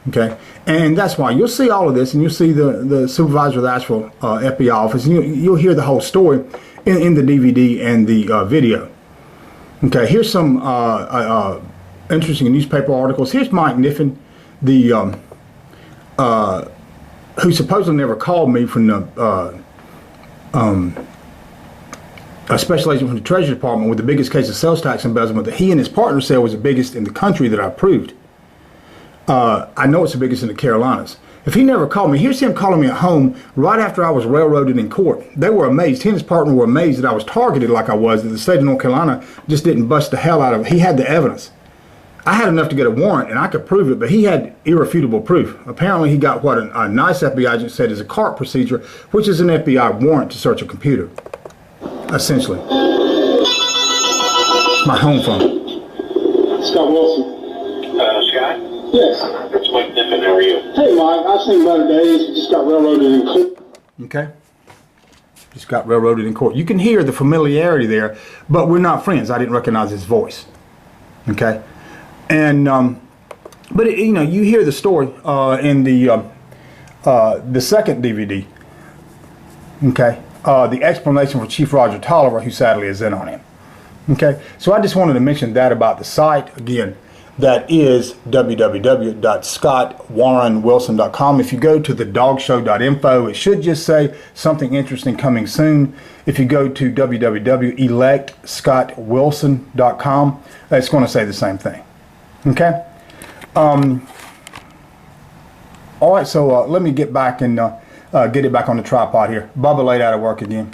Okay, and that's why you'll see all of this, and you'll see the supervisor of the Nashville FBI office, and you'll hear the whole story in the DVD and the video. Okay, here's some interesting newspaper articles. Here's Mike Niffen, the who supposedly never called me from the a special agent from the Treasury Department with the biggest case of sales tax embezzlement that he and his partner said was the biggest in the country that I proved. I know it's the biggest in the Carolinas. If he never called me, here's him calling me at home right after I was railroaded in court. They were amazed. He and his partner were amazed that I was targeted like I was, that the state of North Carolina just didn't bust the hell out of it. He had the evidence. I had enough to get a warrant, and I could prove it, but he had irrefutable proof. Apparently, he got what a nice FBI agent said is a CART procedure, which is an FBI warrant to search a computer, essentially. My home phone. Scott Wilson. Scott? Yes. It's Mike Nippon. How are you? Hey, Mike. I've seen better days. Just got railroaded in court. Okay. Just got railroaded in court. You can hear the familiarity there, but we're not friends. I didn't recognize his voice. Okay. And, but it, you know, you hear the story in the second DVD. Okay. The explanation for Chief Roger Tolliver, who sadly is in on him. Okay. So I just wanted to mention that about the site again. That is www.scottwarrenwilson.com. If you go to thedogshow.info, it should just say something interesting coming soon. If you go to www.electscottwilson.com, it's going to say the same thing. Okay? All right, so let me get back and get it back on the tripod here. Bubba laid out of work again.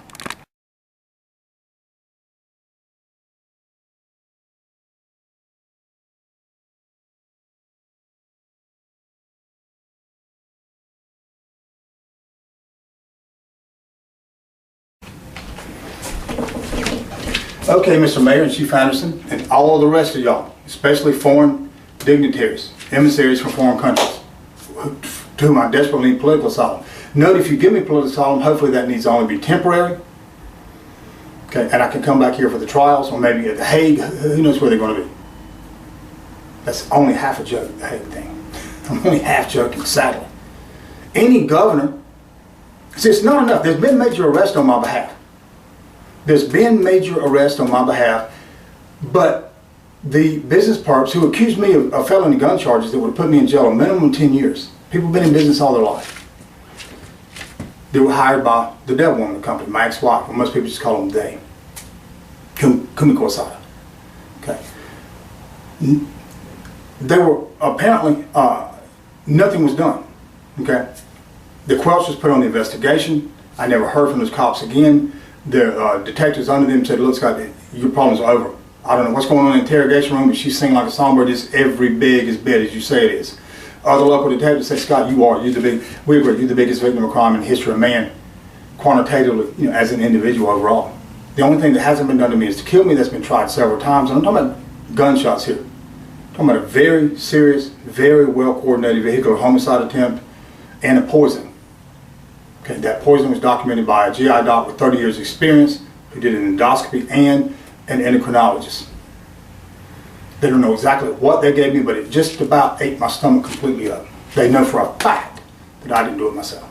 Okay, Mr. Mayor and Chief Anderson, and all of the rest of y'all, especially foreign dignitaries, emissaries from foreign countries, to whom I desperately need political asylum. Note, if you give me political asylum, hopefully that needs to only be temporary. Okay, and I can come back here for the trials, or maybe at The Hague. Who knows where they're going to be? That's only half a joke, the Hague thing. I'm only half joking, sadly. Any governor, see, it's not enough. There's been major arrests on my behalf. There's been major arrests on my behalf, but the business perps who accused me of felony gun charges that would have put me in jail a minimum of 10 years. People have been in business all their life. They were hired by the devil woman company, my ex-wife, or most people just call them they. Kumiko Asada. Okay. They were apparently, nothing was done. Okay. The quelch was put on the investigation. I never heard from those cops again. The detectives under them said, look, Scott, your problems are over. I don't know what's going on in the interrogation room, but she's singing like a songbird. It's every big as bad as you say it is. Other local detectives say, Scott, you're the biggest victim of crime in the history of man, quantitatively, you know, as an individual overall. The only thing that hasn't been done to me is to kill me. That's been tried several times. And I'm talking about gunshots here. I'm talking about a very serious, very well-coordinated vehicular homicide attempt and a poisoning. Okay, that poisoning was documented by a GI doc with 30 years experience who did an endoscopy and an endocrinologist. They don't know exactly what they gave me, but it just about ate my stomach completely up. They know for a fact that I didn't do it myself.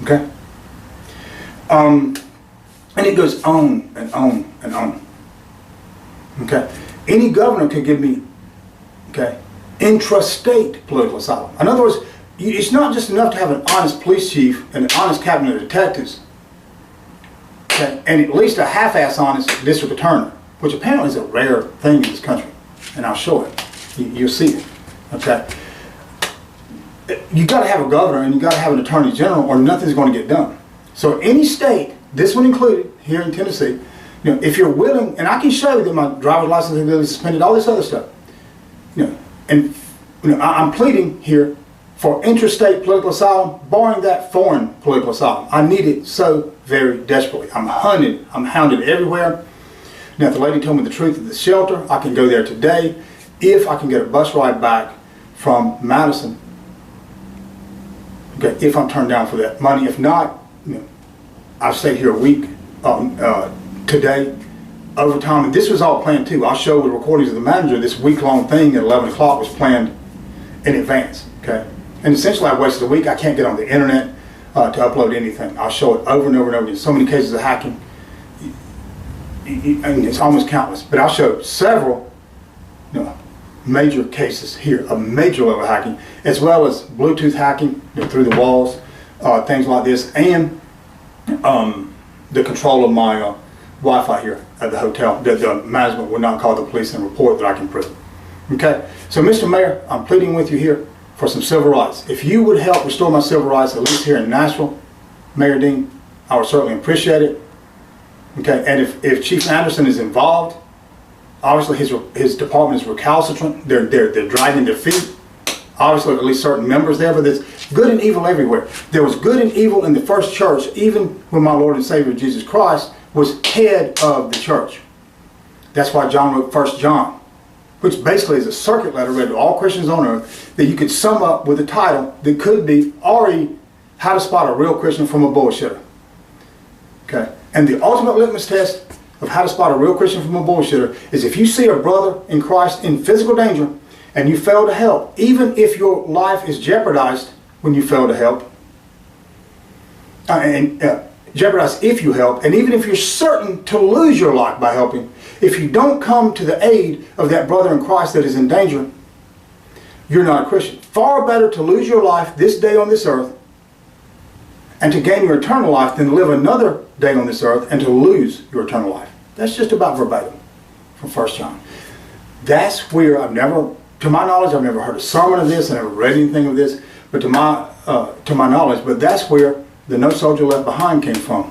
Okay? And it goes on and on and on. Okay? Any governor could give me, okay, intrastate political asylum. In other words, it's not just enough to have an honest police chief and an honest cabinet of detectives, okay, and at least a half-ass honest district attorney, which apparently is a rare thing in this country, and I'll show it. You'll see it. Okay. You got to have a governor and you got to have an attorney general, or nothing's going to get done. So any state, this one included, here in Tennessee, you know, if you're willing, and I can show you that my driver's license is really suspended, all this other stuff, you know, and you know, I'm pleading here for interstate political asylum, barring that foreign political asylum. I need it so very desperately. I'm hounded everywhere. Now, if the lady told me the truth at the shelter, I can go there today if I can get a bus ride back from Madison. Okay, if I'm turned down for that money. If not, you know, I've stayed here a week today, overtime. And this was all planned too. I'll show the recordings of the manager. This week-long thing at 11 o'clock was planned in advance. Okay. And essentially I wasted a week. I can't get on the internet to upload anything. I'll show it over and over and over again. So many cases of hacking. I mean, it's almost countless. But I'll show several, you know, major cases here of major level hacking, as well as Bluetooth hacking, you know, through the walls, things like this, and the control of my Wi-Fi here at the hotel that the management would not call the police and report that I can prove. Okay, so Mr. Mayor, I'm pleading with you here for some civil rights. If you would help restore my civil rights, at least here in Nashville, Mayor Dean, I would certainly appreciate it. Okay, and if Chief Anderson is involved, obviously his department is recalcitrant. They're dragging their feet. Obviously, at least certain members there, but there's good and evil everywhere. There was good and evil in the first church, even when my Lord and Savior Jesus Christ was head of the church. That's why John wrote 1 John. which basically is a circuit letter read to all Christians on earth, that you could sum up with a title that could be RE, How to Spot a Real Christian from a Bullshitter. Okay? And the ultimate litmus test of how to spot a real Christian from a bullshitter is if you see a brother in Christ in physical danger and you fail to help, even if your life is jeopardized when you fail to help, jeopardized if you help, and even if you're certain to lose your life by helping, if you don't come to the aid of that brother in Christ that is in danger, you're not a Christian. Far better to lose your life this day on this earth and to gain your eternal life than to live another day on this earth and to lose your eternal life. That's just about verbatim from 1 John. That's where to my knowledge, I've never heard a sermon of this, I never read anything of this, but to my knowledge, but that's where the No Soldier Left Behind came from.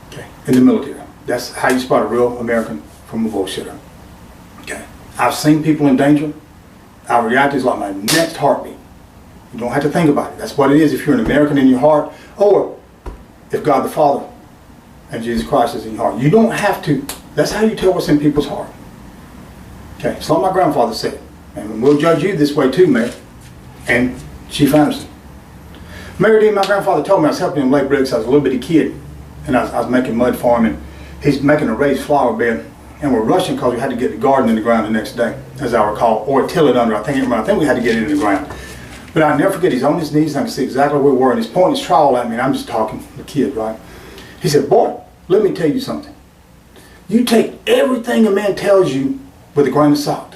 Okay, in the military. That's how you spot a real American from a bullshitter. Okay, I've seen people in danger. Our reality is like my next heartbeat. You don't have to think about it. That's what it is if you're an American in your heart, or if God the Father and Jesus Christ is in your heart. You don't have to. That's how you tell what's in people's heart. Okay, it's like my grandfather said. And we'll judge you this way too, Mayor and Chief Anderson. Mayor Dean, my grandfather told me I was helping him lay bricks. I was a little bitty kid, and I was making mud for him, and he's making a raised flower bed, and we're rushing because we had to get the garden in the ground the next day, as I recall, or till it under. I think we had to get it in the ground. But I'll never forget, he's on his knees, and I can see exactly where we were, and he's pointing his trowel at me, and I'm just talking, the kid, right? He said, boy, let me tell you something. You take everything a man tells you with a grain of salt,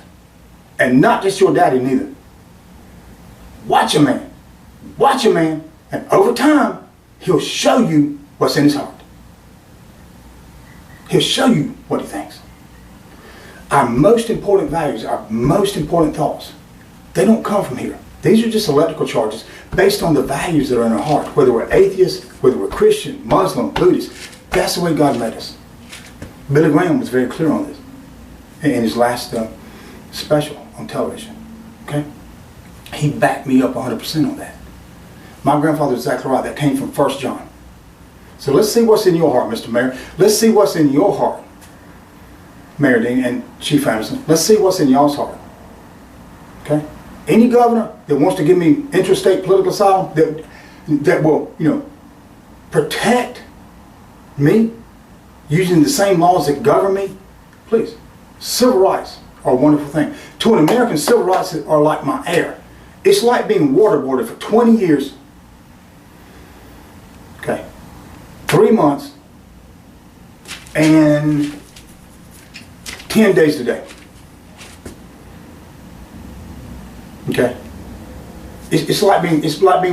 and not just your daddy neither. Watch a man, and over time, he'll show you what's in his heart. He'll show you what he thinks. Our most important values, our most important thoughts, they don't come from here. These are just electrical charges based on the values that are in our heart. Whether we're atheists, whether we're Christian, Muslim, Buddhist, that's the way God made us. Billy Graham was very clear on this in his last special on television. Okay? He backed me up 100% on that. My grandfather was exactly right. That came from 1 John. So let's see what's in your heart, Mr. Mayor. Let's see what's in your heart, Mayor Dean and Chief Anderson. Let's see what's in y'all's heart. Okay? Any governor that wants to give me interstate political asylum that will, protect me using the same laws that govern me, please. Civil rights are a wonderful thing. To an American, civil rights are like my air. It's like being waterboarded for 20 years. Okay. 3 months and 10 days a day. Okay, it's like being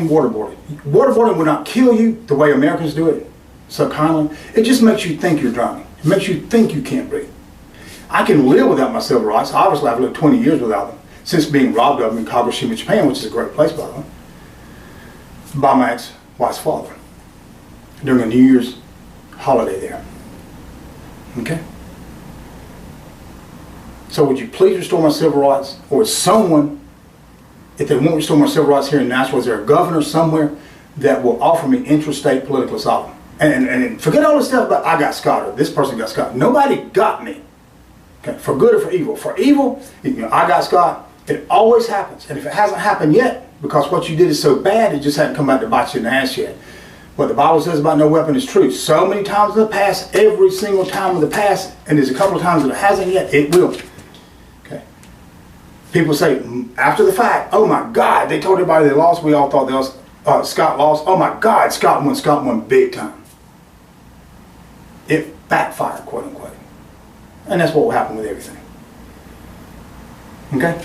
waterboarded. Waterboarding will not kill you the way Americans do it so kindly. It just makes you think you're drowning. It makes you think you can't breathe. I can live without my civil rights. Obviously, I've lived 20 years without them since being robbed of them in Kagoshima, Japan, which is a great place, by the way, by my ex-wife's father during a New Year's holiday there. Okay. So would you please restore my civil rights, or is someone, if they won't restore my civil rights here in Nashville, is there a governor somewhere that will offer me intrastate political asylum? And forget all this stuff about I got Scott or this person got Scott. Nobody got me. Okay, for good or for evil. For evil, I got Scott. It always happens. And if it hasn't happened yet, because what you did is so bad, it just hadn't come back to bite you in the ass yet. What the Bible says about no weapon is true. So many times in the past, every single time in the past, and there's a couple of times that it hasn't yet, it will. People say, after the fact, oh my God, they told everybody they lost. We all thought Scott lost. Oh my God, Scott won big time. It backfired, quote unquote. And that's what will happen with everything. Okay?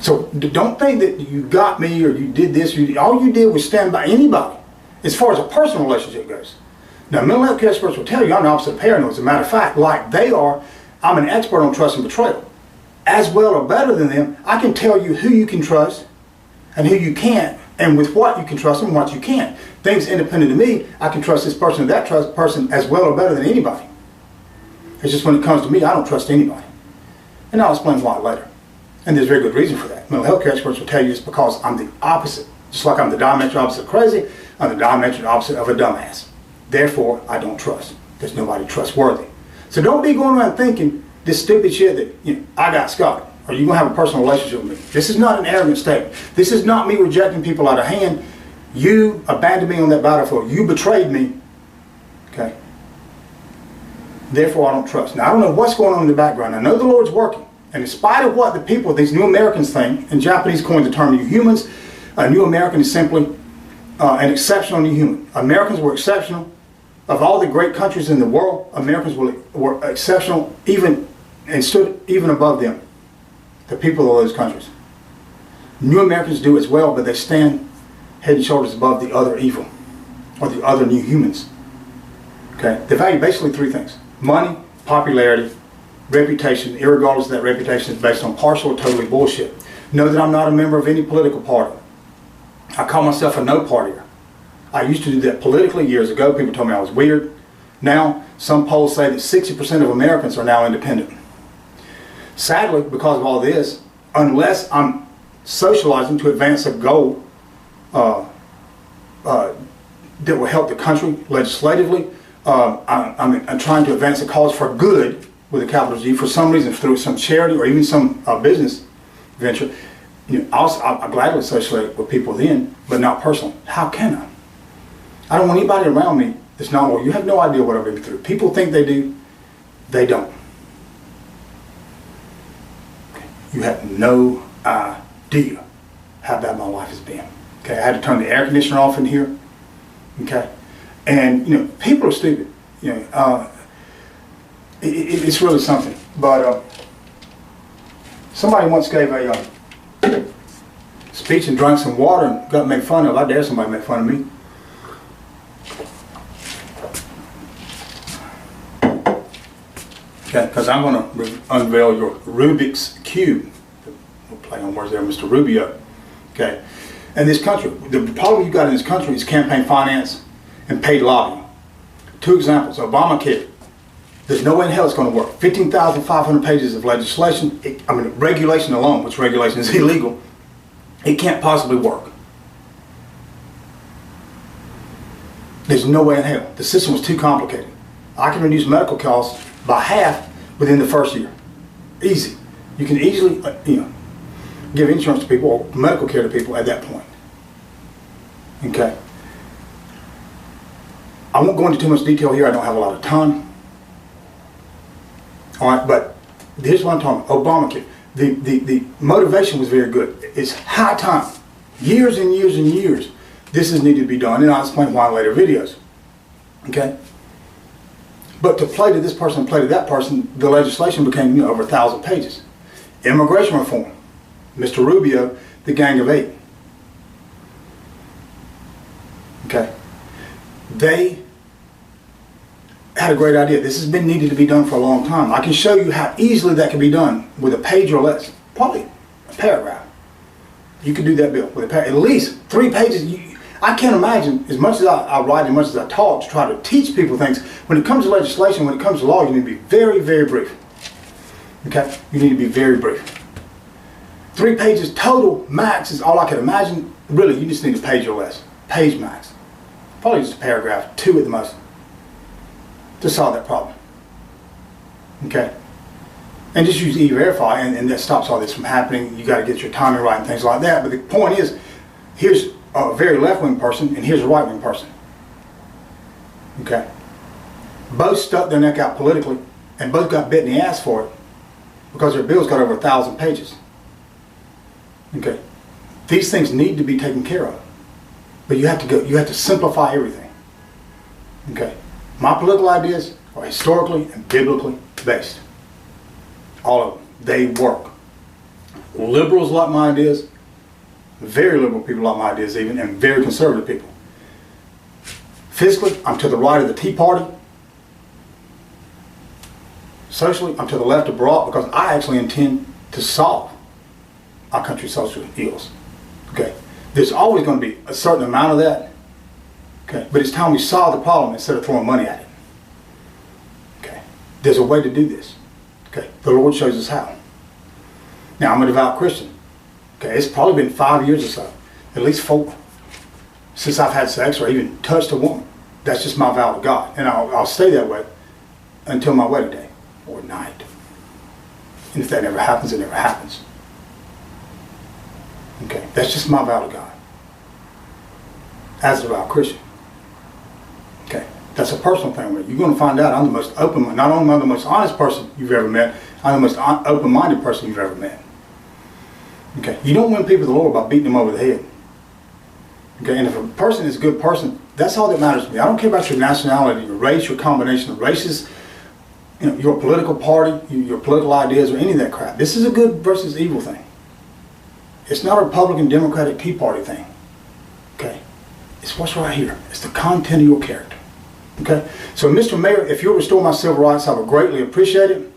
So don't think that you got me or you did this. All you did was stand by anybody as far as a personal relationship goes. Now, mental health care experts will tell you I'm the opposite of paranoid. As a matter of fact, like they are, I'm an expert on trust and betrayal. As well or better than them, I can tell you who you can trust and who you can't, and with what you can trust and what you can't. Things independent of me, I can trust this person or that trust person as well or better than anybody. It's just when it comes to me, I don't trust anybody. And I'll explain why later. And there's very good reason for that. Mental health care experts will tell you it's because I'm the opposite. Just like I'm the diametric opposite of crazy, I'm the diametric opposite of a dumbass. Therefore, I don't trust. There's nobody trustworthy. So don't be going around thinking this stupid shit that, you know, I got Scott, or you're going to have a personal relationship with me. This is not an arrogant statement. This is not me rejecting people out of hand. You abandoned me on that battlefield. You betrayed me. Okay? Therefore, I don't trust. Now, I don't know what's going on in the background. I know the Lord's working. And in spite of what the people, these new Americans think, and Japanese coined the term new humans, a new American is simply an exceptional new human. Americans were exceptional. Of all the great countries in the world, Americans were exceptional, even and stood even above them, the people of those countries. New Americans do as well, but they stand head and shoulders above the other evil, or the other new humans. Okay? They value basically three things: money, popularity, reputation, irregardless of that reputation is based on partial or totally bullshit. Know that I'm not a member of any political party. I call myself a no-partier. I used to do that politically years ago. People told me I was weird. Now, some polls say that 60% of Americans are now independent. Sadly, because of all this, unless I'm socializing to advance a goal that will help the country legislatively, I'm trying to advance a cause for good, with a capital G, for some reason, through some charity or even some business venture. You know, I'll gladly associate with people then, but not personally. How can I? I don't want anybody around me that's not well. You have no idea what I've been through. People think they do. They don't. Okay. You have no idea how bad my life has been. Okay, I had to turn the air conditioner off in here. Okay, and you know, people are stupid. You know, it's really something. But somebody once gave a speech and drank some water and got made fun of. I dare somebody make fun of me. Okay, because I'm going to unveil your Rubik's Cube. We'll play on words there, Mr. Rubio. Okay, and this country, the problem you got in this country is campaign finance and paid lobbying. Two examples: Obamacare. There's no way in hell it's going to work. 15,500 pages of legislation. Regulation alone, which regulation is illegal. It can't possibly work. There's no way in hell. The system was too complicated. I can reduce medical costs by half within the first year. Easy. You can easily, give insurance to people or medical care to people at that point. Okay. I won't go into too much detail here. I don't have a lot of time. All right, but here's what I'm talking about. Obamacare. The motivation was very good. It's high time. Years and years and years. This is needed to be done, and I'll explain why in later videos. Okay? But to play to this person and play to that person, the legislation became over 1,000 pages. Immigration reform. Mr. Rubio, the Gang of Eight. Okay? They had a great idea. This has been needed to be done for a long time. I can show you how easily that can be done with a page or less. Probably a paragraph. You could do that bill with at least 3 pages. I can't imagine, as much as I write, as much as I talk to try to teach people things, when it comes to legislation, when it comes to law, you need to be very, very brief. Okay? You need to be very brief. 3 pages total max is all I can imagine. Really, you just need a page or less. Page max. Probably just a paragraph, 2 at the most, to solve that problem. Okay? And just use E-Verify, and that stops all this from happening. You got to get your timing right and things like that. But the point is, here's a very left-wing person, and here's a right-wing person. Okay? Both stuck their neck out politically, and both got bit in the ass for it, because their bills got over 1,000 pages. Okay? These things need to be taken care of. But you have to simplify everything. Okay? My political ideas are historically and biblically based. All of them. They work. Liberals like my ideas, very liberal people like my ideas even, and very conservative people. Physically, I'm to the right of the Tea Party. Socially, I'm to the left of Barack, because I actually intend to solve our country's social ills. Okay? There's always going to be a certain amount of that. Okay? But it's time we solve the problem instead of throwing money at it. Okay? There's a way to do this. Okay? The Lord shows us how. Now, I'm a devout Christian. Okay? It's probably been 5 years or so, at least 4, since I've had sex or even touched a woman. That's just my vow to God. And I'll stay that way until my wedding day or night. And if that never happens, it never happens. Okay, that's just my vow to God. As a devout Christian. Okay, that's a personal thing. You're going to find out I'm the most open, not only am I the most honest person you've ever met, I'm the most open-minded person you've ever met. Okay, you don't win people to the Lord by beating them over the head. Okay, and if a person is a good person, that's all that matters to me. I don't care about your nationality, your race, your combination of races, you know, your political party, your political ideas, or any of that crap. This is a good versus evil thing. It's not a Republican, Democratic, Tea Party thing. Okay, it's what's right here. It's the content of your character. Okay, so Mr. Mayor, if you'll restore my civil rights, I would greatly appreciate it.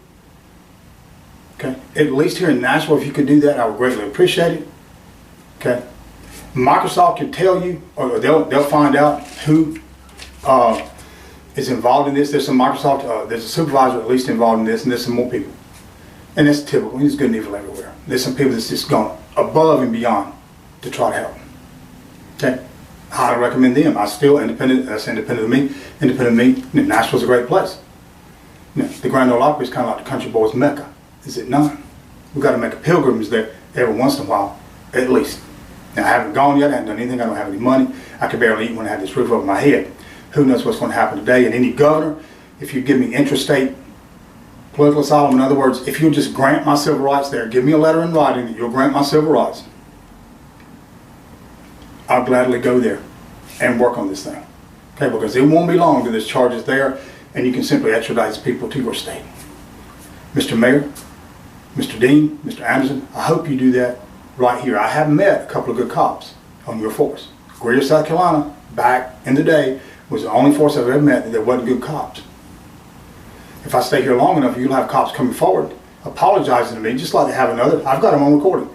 Okay, at least here in Nashville, if you could do that, I would greatly appreciate it. Okay, Microsoft can tell you, or they'll find out who is involved in this. There's some Microsoft, there's a supervisor at least involved in this, and there's some more people. And that's typical. There's good and evil everywhere. There's some people that's just gone above and beyond to try to help. Okay, I highly recommend them. I'm still independent. That's independent of me. Independent of me. Nashville's a great place. You know, the Grand Ole Opry is kind of like the country boys' Mecca. Is it not? We've got to make a pilgrimage there every once in a while, at least. Now, I haven't gone yet. I haven't done anything. I don't have any money. I can barely eat when I have this roof over my head. Who knows what's going to happen today? And any governor, if you give me interstate political asylum, in other words, if you'll just grant my civil rights there, give me a letter in writing that you'll grant my civil rights, I'll gladly go there and work on this thing. Okay, because it won't be long till this charge is there and you can simply extradite these people to your state. Mr. Mayor, Mr. Dean, Mr. Anderson, I hope you do that right here. I have met a couple of good cops on your force. Greer, South Carolina, back in the day, was the only force I've ever met that wasn't good cops. If I stay here long enough, you'll have cops coming forward, apologizing to me, just like they have another. I've got them on recording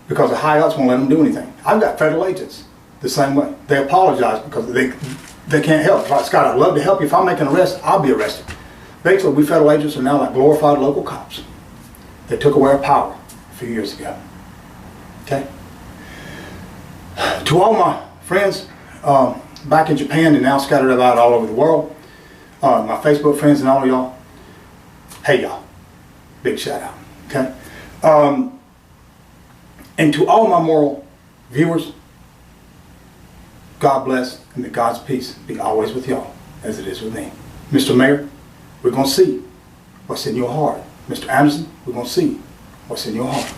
because the high-ups won't let them do anything. I've got federal agents the same way. They apologize because they can't help. Scott, I'd love to help you. If I make an arrest, I'll be arrested. Basically, we federal agents are now like glorified local cops. They took away our power a few years ago. Okay? To all my friends back in Japan and now scattered about all over the world, my Facebook friends and all of y'all, hey y'all, big shout out. Okay? And to all my moral viewers, God bless and may God's peace be always with y'all as it is with me. Mr. Mayor, we're going to see what's in your heart. Mr. Anderson, we're going to see what's in your heart.